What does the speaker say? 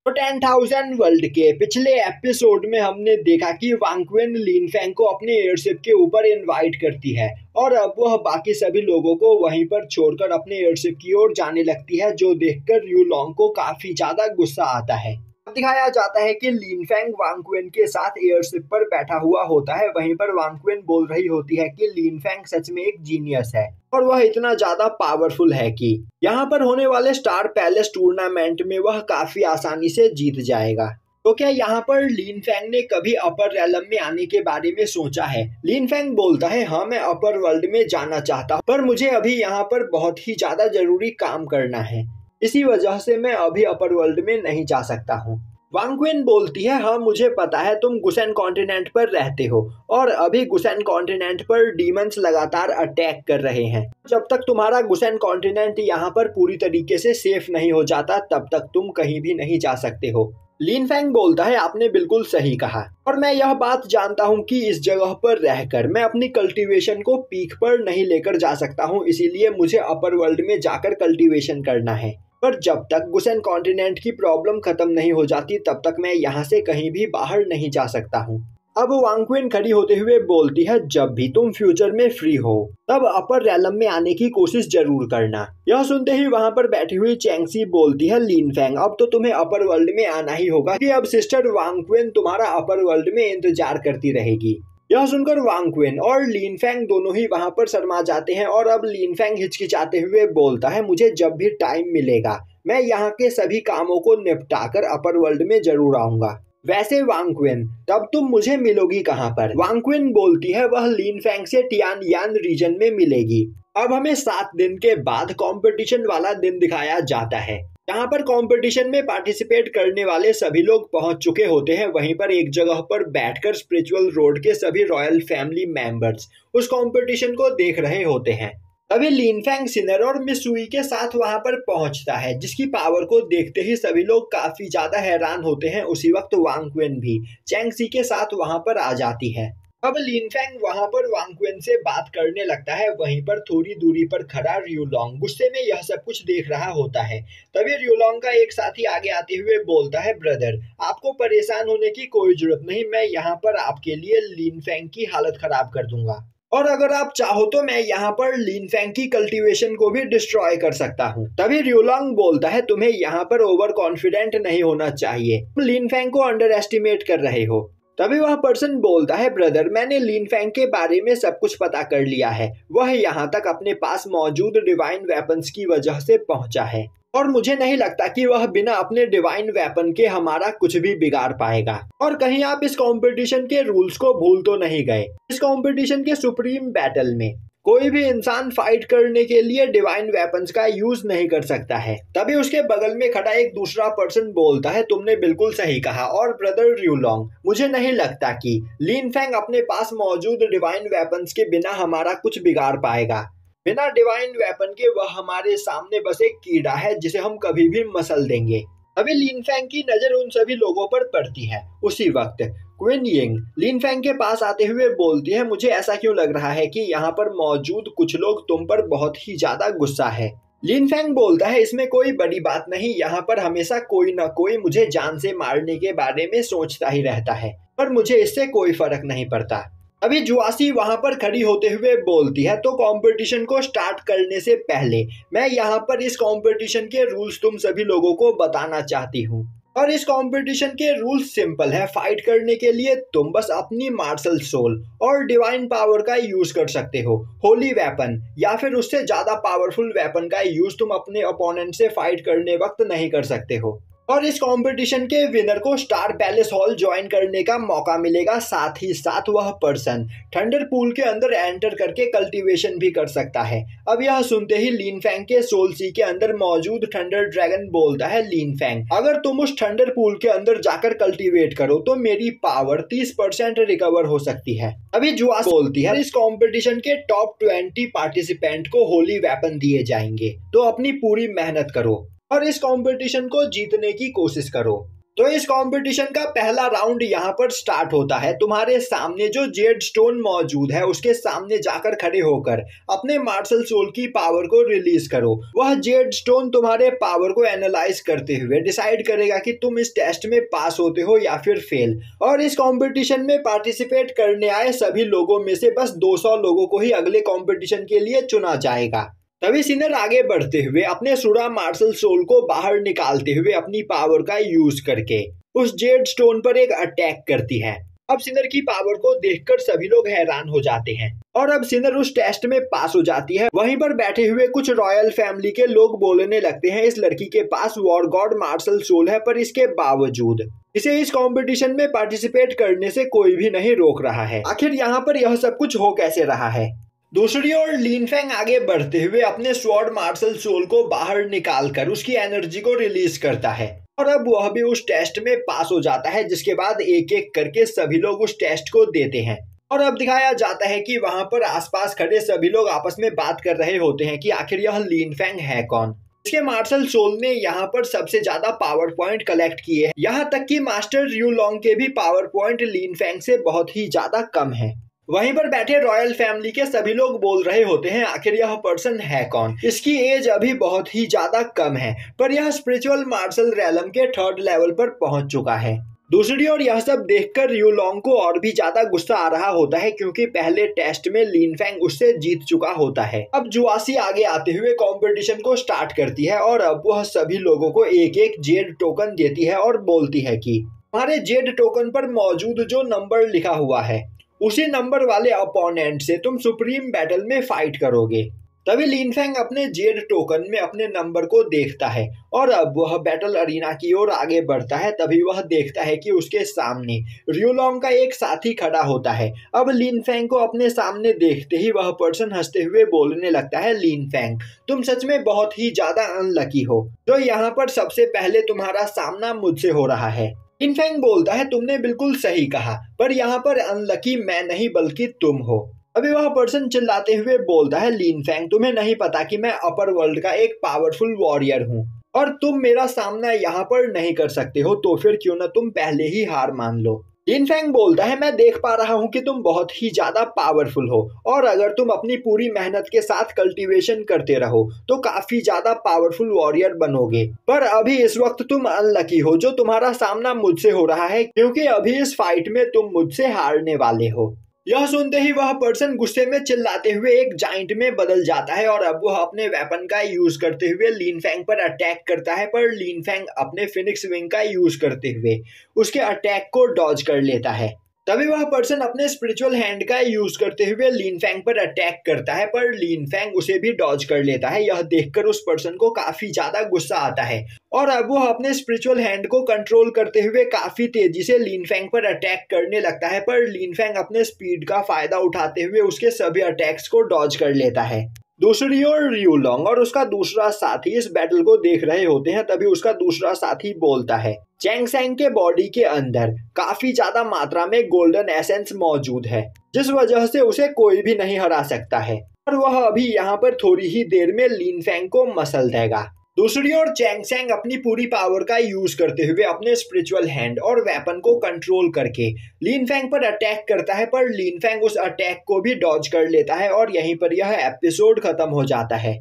तो 10,000 वर्ल्ड के पिछले एपिसोड में हमने देखा कि वांग क्विन लिन फेंग को अपने एयरशिप के ऊपर इनवाइट करती है और अब वह बाकी सभी लोगों को वहीं पर छोड़कर अपने एयरशिप की ओर जाने लगती है, जो देखकर यू लॉन्ग को काफी ज्यादा गुस्सा आता है। अब दिखाया जाता है कि लिन फेंग वांग क्विन के साथ एयरशिप पर बैठा हुआ होता है। वहीं पर वांग क्विन बोल रही होती है कि लिन फेंग सच में एक जीनियस है और वह इतना ज्यादा पावरफुल है कि यहाँ पर होने वाले स्टार पैलेस टूर्नामेंट में वह काफी आसानी से जीत जाएगा। तो क्या यहाँ पर लिन फेंग ने कभी अपर रेलम में आने के बारे में सोचा है? लिन फेंग बोलता है, हाँ मैं अपर वर्ल्ड में जाना चाहता हूँ, पर मुझे अभी यहाँ पर बहुत ही ज्यादा जरूरी काम करना है, इसी वजह से मैं अभी अपर वर्ल्ड में नहीं जा सकता हूँ। वांग क्विन बोलती है, हाँ मुझे पता है तुम गुसेन कॉन्टिनेंट पर रहते हो और अभी गुसेन कॉन्टिनेंट पर डीमंस लगातार अटैक कर रहे हैं। जब तक तुम्हारा गुसेन कॉन्टिनेंट यहाँ पर पूरी तरीके से सेफ नहीं हो जाता तब तक तुम कहीं भी नहीं जा सकते हो। लिन फेंग बोलता है, आपने बिल्कुल सही कहा और मैं यह बात जानता हूँ कि इस जगह पर रहकर मैं अपनी कल्टीवेशन को पीक पर नहीं लेकर जा सकता हूँ, इसीलिए मुझे अपर वर्ल्ड में जाकर कल्टीवेशन करना है। पर जब तक गुसेन कॉन्टिनेंट की प्रॉब्लम खत्म नहीं हो जाती तब तक मैं यहाँ से कहीं भी बाहर नहीं जा सकता हूँ। अब वांग क्विन खड़ी होते हुए बोलती है, जब भी तुम फ्यूचर में फ्री हो तब अपर रेलम में आने की कोशिश जरूर करना। यह सुनते ही वहाँ पर बैठी हुई चैंगसी बोलती है, लिन फेंग अब तो तुम्हें अपर वर्ल्ड में आना ही होगा कि अब सिस्टर वांग क्विन तुम्हारा अपर वर्ल्ड में इंतजार करती रहेगी। यह सुनकर वांग क्विन और लिन फेंग दोनों ही वहां पर शर्मा जाते हैं और अब लिन फेंग हिचकिचाते हुए बोलता है, मुझे जब भी टाइम मिलेगा मैं यहाँ के सभी कामों को निपटाकर अपर वर्ल्ड में जरूर आऊंगा। वैसे वांग क्विन तब तुम मुझे मिलोगी कहाँ पर? वांग क्विन बोलती है, वह लिन फेंग से टियान यान रीजन में मिलेगी। अब हमें 7 दिन के बाद कंपटीशन वाला दिन दिखाया जाता है। यहाँ पर कंपटीशन में पार्टिसिपेट करने वाले सभी लोग पहुंच चुके होते हैं। वहीं पर एक जगह पर बैठकर स्पिरिचुअल रोड के सभी रॉयल फैमिली मेंबर्स उस कंपटीशन को देख रहे होते हैं। तभी लिन फेंग सिनर और मिस सुई के साथ वहां पर पहुंचता है, जिसकी पावर को देखते ही सभी लोग काफी ज्यादा हैरान होते हैं। उसी वक्त वांग क्विन भी चैंगसी के साथ वहां पर आ जाती है। अब लिन फेंग वहां पर वांग क्विन से बात करने लगता है। वहीं पर थोड़ी दूरी पर खड़ा रियो लॉन्ग गुस्से में यह सब कुछ देख रहा होता है। तभी रियो लॉन्ग का एक साथी आगे आते हुए बोलता है, ब्रदर आपको परेशान होने की कोई जरूरत नहीं, मैं यहाँ पर आपके लिए लिन फेंग की हालत खराब कर दूंगा और अगर आप चाहो तो मैं यहाँ पर लिन फेंग की कल्टीवेशन को भी डिस्ट्रॉय कर सकता हूँ। तभी रियो लॉन्ग बोलता है, तुम्हें यहाँ पर ओवर कॉन्फिडेंट नहीं होना चाहिए, तुम लिन फेंग को अंडर एस्टिमेट कर रहे हो। तभी वह पर्सन बोलता है, ब्रदर मैंने लिन फेंग के बारे में सब कुछ पता कर लिया है, वह यहाँ तक अपने पास मौजूद डिवाइन वेपन्स की वजह से पहुंचा है और मुझे नहीं लगता कि वह बिना अपने डिवाइन वेपन के हमारा कुछ भी बिगाड़ पाएगा। और कहीं आप इस कंपटीशन के रूल्स को भूल तो नहीं गए? इस कंपटीशन के सुप्रीम बैटल में कोई भी इंसान फाइट करने के लिए डिवाइन वेपन्स का यूज नहीं कर सकता है। तभी उसके बगल में खड़ा एक दूसरा पर्सन बोलता है, तुमने बिल्कुल सही कहा और ब्रदर रियो लॉन्ग मुझे नहीं लगता कि लिन फेंग अपने पास मौजूद डिवाइन वेपन्स के बिना हमारा कुछ बिगाड़ पाएगा। बिना डिवाइन वेपन के वह हमारे सामने बस एक कीड़ा है जिसे हम कभी भी मसल देंगे। अभी लिन फेंग की नजर उन सभी लोगों पर पड़ती है। उसी वक्त क्विन यिंग लिन फेंग के पास आते हुए बोलती है, मुझे ऐसा क्यों लग रहा है कि यहाँ पर मौजूद कुछ लोग तुम पर बहुत ही ज्यादा गुस्सा है। लिन फेंग बोलता है, इसमें कोई बड़ी बात नहीं, यहाँ पर हमेशा कोई ना कोई मुझे जान से मारने के बारे में सोचता ही रहता है, पर मुझे इससे कोई फर्क नहीं पड़ता। अभी जुआसी वहां पर खड़ी होते हुए बोलती है, तो कंपटीशन को स्टार्ट करने से पहले मैं यहाँ पर इस कंपटीशन के रूल्स तुम सभी लोगों को बताना चाहती हूँ और इस कंपटीशन के रूल्स सिंपल है। फाइट करने के लिए तुम बस अपनी मार्शल सोल और डिवाइन पावर का यूज कर सकते हो। होली वेपन या फिर उससे ज्यादा पावरफुल वेपन का यूज तुम अपने ओपोनेंट से फाइट करने वक्त नहीं कर सकते हो। और इस कंपटीशन के विनर को स्टार पैलेस हॉल ज्वाइन करने का मौका मिलेगा। साथ ही साथ वह पर्सन थंडर पूल के अंदर एंटर करके कल्टीवेशन भी कर सकता है। अब यह सुनते ही लिन फेंग के सोल सी के अंदर मौजूद थंडर ड्रैगन बोलता है, लिन फेंग अगर तुम उस थंडर पूल के अंदर जाकर कल्टीवेट करो तो मेरी पावर 30% रिकवर हो सकती है। अभी जुआ बोलती है, इस कंपटीशन के टॉप 20 पार्टिसिपेंट को होली वेपन दिए जाएंगे, तो अपनी पूरी मेहनत करो और इस कंपटीशन को जीतने की कोशिश करो। तो इस कंपटीशन का पहला राउंड यहाँ पर स्टार्ट होता है। तुम्हारे सामने जो जेड स्टोन मौजूद है उसके सामने जाकर खड़े होकर अपने मार्शल सोल की पावर को रिलीज करो। वह जेड स्टोन तुम्हारे पावर को एनालाइज करते हुए डिसाइड करेगा कि तुम इस टेस्ट में पास होते हो या फिर फेल। और इस कंपटीशन में पार्टिसिपेट करने आए सभी लोगों में से बस 200 लोगों को ही अगले कंपटीशन के लिए चुना जाएगा। तभी सिनर आगे बढ़ते हुए अपने सुरा मार्शल सोल को बाहर निकालते हुए अपनी पावर का यूज करके उस जेड स्टोन पर एक अटैक करती है। अब सिनर की पावर को देखकर सभी लोग हैरान हो जाते हैं और अब सिनर उस टेस्ट में पास हो जाती है। वहीं पर बैठे हुए कुछ रॉयल फैमिली के लोग बोलने लगते हैं इस लड़की के पास वॉर गॉड मार्शल सोल है, पर इसके बावजूद इसे इस कंपटीशन में पार्टिसिपेट करने से कोई भी नहीं रोक रहा है। आखिर यहाँ पर यह सब कुछ हो कैसे रहा है। दूसरी ओर लिन फेंग आगे बढ़ते हुए अपने स्वॉर्ड मार्शल सोल को बाहर निकालकर उसकी एनर्जी को रिलीज करता है और अब वह भी उस टेस्ट में पास हो जाता है, जिसके बाद एक एक करके सभी लोग उस टेस्ट को देते हैं। और अब दिखाया जाता है कि वहां पर आसपास खड़े सभी लोग आपस में बात कर रहे होते हैं कि आखिर यह लिन फेंग है कौन। इसके मार्शल सोल ने यहाँ पर सबसे ज्यादा पावर पॉइंट कलेक्ट किए हैं, यहाँ तक कि मास्टर रियू लॉन्ग के भी पावर पॉइंट लिन फेंग से बहुत ही ज्यादा कम है। वहीं पर बैठे रॉयल फैमिली के सभी लोग बोल रहे होते हैं आखिर यह पर्सन है कौन। इसकी एज अभी बहुत ही ज्यादा कम है, पर यह स्पिरिचुअल मार्शल रैलम के 3rd लेवल पर पहुंच चुका है। दूसरी ओर यह सब देखकर रियू लॉन्ग को और भी ज्यादा गुस्सा आ रहा होता है, क्योंकि पहले टेस्ट में लिन फेंग उससे जीत चुका होता है। अब जुआसी आगे आते हुए कंपटीशन को स्टार्ट करती है और अब वह सभी लोगों को एक एक जेड टोकन देती है और बोलती है कि हमारे जेड टोकन पर मौजूद जो नंबर लिखा हुआ है उसी नंबर वाले अपोनेंट से तुम सुप्रीम बैटल में फाइट करोगे। तभी लिन फेंग अपने जेड टोकन में अपने नंबर को देखता है और अब वह बैटल अरीना की ओर आगे बढ़ता है। तभी वह देखता है कि उसके सामने रियू लॉन्ग का एक साथी खड़ा होता है। अब लिन फेंग को अपने सामने देखते ही वह पर्सन हंसते हुए बोलने लगता है लिन फेंग तुम सच में बहुत ही ज्यादा अनलकी हो, तो यहाँ पर सबसे पहले तुम्हारा सामना मुझसे हो रहा है। लिन फेंग बोलता है तुमने बिल्कुल सही कहा, पर यहाँ पर अनलकी मैं नहीं बल्कि तुम हो। अभी वह पर्सन चिल्लाते हुए बोलता है लिन फेंग तुम्हें नहीं पता कि मैं अपर वर्ल्ड का एक पावरफुल वॉरियर हूँ और तुम मेरा सामना यहाँ पर नहीं कर सकते हो, तो फिर क्यों न तुम पहले ही हार मान लो। लिन फेंग बोलता है मैं देख पा रहा हूँ कि तुम बहुत ही ज्यादा पावरफुल हो और अगर तुम अपनी पूरी मेहनत के साथ कल्टीवेशन करते रहो तो काफी ज्यादा पावरफुल वॉरियर बनोगे, पर अभी इस वक्त तुम अनलकी हो जो तुम्हारा सामना मुझसे हो रहा है, क्योंकि अभी इस फाइट में तुम मुझसे हारने वाले हो। यह सुनते ही वह पर्सन गुस्से में चिल्लाते हुए एक जाइंट में बदल जाता है और अब वह अपने वेपन का यूज करते हुए लिन फेंग पर अटैक करता है, पर लिन फेंग अपने फिनिक्स विंग का यूज करते हुए उसके अटैक को डॉज कर लेता है। तभी वह पर्सन अपने स्पिरिचुअल हैंड का यूज करते हुए लिन फेंग पर अटैक करता है, पर लिन फेंग उसे भी डॉज कर लेता है। यह देखकर उस पर्सन को काफी ज्यादा गुस्सा आता है और अब वह अपने स्पिरिचुअल हैंड को कंट्रोल करते हुए काफी तेजी से लिन फेंग पर अटैक करने लगता है, पर लिन फेंग अपने स्पीड का फायदा उठाते हुए उसके सभी अटैक्स को डॉज कर लेता है। दूसरी ओर रियू लॉन्ग और उसका दूसरा साथी इस बैटल को देख रहे होते हैं। तभी उसका दूसरा साथी बोलता है चैंग सैंग के बॉडी के अंदर काफी ज्यादा मात्रा में गोल्डन एसेंस मौजूद है, जिस वजह से उसे कोई भी नहीं हरा सकता है और वह अभी यहाँ पर थोड़ी ही देर में लिन फेंग को मसल देगा। दूसरी ओर चैंग सैंग अपनी पूरी पावर का यूज करते हुए अपने स्पिरिचुअल हैंड और वेपन को कंट्रोल करके लिन फेंग पर अटैक करता है, पर लिन फेंग उस अटैक को भी डॉज कर लेता है और यहीं पर यह एपिसोड खत्म हो जाता है।